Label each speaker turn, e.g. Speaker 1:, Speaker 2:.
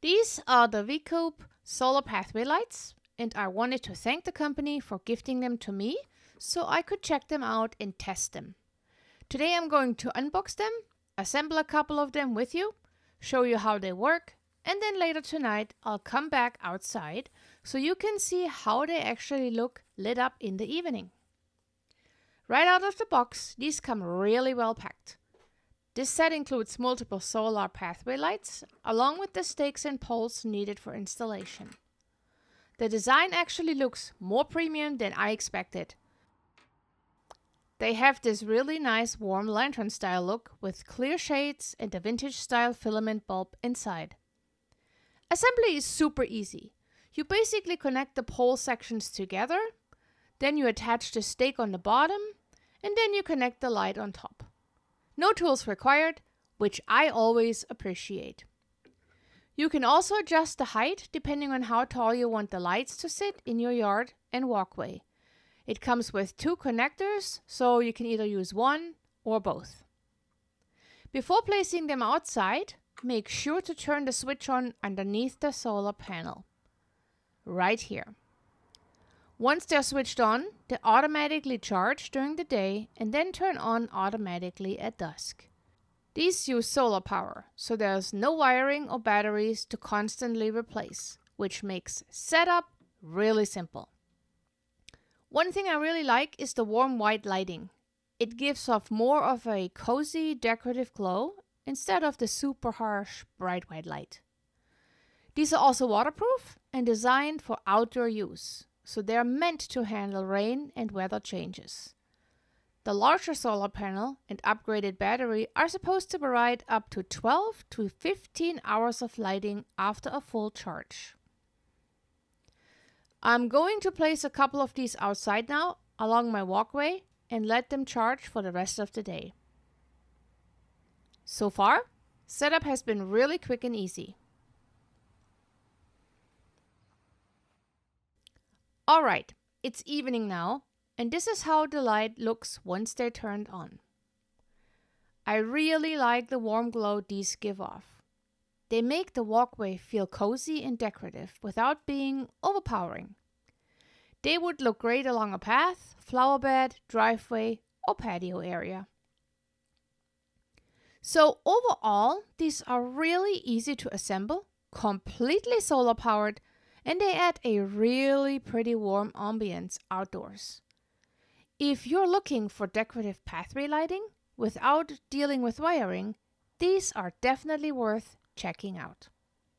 Speaker 1: These are the V-Coupe solar pathway lights, and I wanted to thank the company for gifting them to me so I could check them out and test them. Today I'm going to unbox them, assemble a couple of them with you, show you how they work, and then later tonight I'll come back outside so you can see how they actually look lit up in the evening. Right out of the box, these come really well packed. This set includes multiple solar pathway lights, along with the stakes and poles needed for installation. The design actually looks more premium than I expected. They have this really nice warm lantern style look with clear shades and a vintage style filament bulb inside. Assembly is super easy. You basically connect the pole sections together, then you attach the stake on the bottom, and then you connect the light on top. No tools required, which I always appreciate. You can also adjust the height depending on how tall you want the lights to sit in your yard and walkway. It comes with 2 connectors, so you can either use one or both. Before placing them outside, make sure to turn the switch on underneath the solar panel. Right here. Once they're switched on, they automatically charge during the day and then turn on automatically at dusk. These use solar power, so there's no wiring or batteries to constantly replace, which makes setup really simple. One thing I really like is the warm white lighting. It gives off more of a cozy decorative glow instead of the super harsh bright white light. These are also waterproof and designed for outdoor use, so they are meant to handle rain and weather changes. The larger solar panel and upgraded battery are supposed to provide up to 12 to 15 hours of lighting after a full charge. I'm going to place a couple of these outside now along my walkway and let them charge for the rest of the day. So far, setup has been really quick and easy. Alright, it's evening now, and this is how the light looks once they're turned on. I really like the warm glow these give off. They make the walkway feel cozy and decorative without being overpowering. They would look great along a path, flower bed, driveway, or patio area. So overall, these are really easy to assemble, completely solar powered, and they add a really pretty warm ambience outdoors. If you're looking for decorative pathway lighting without dealing with wiring, these are definitely worth checking out.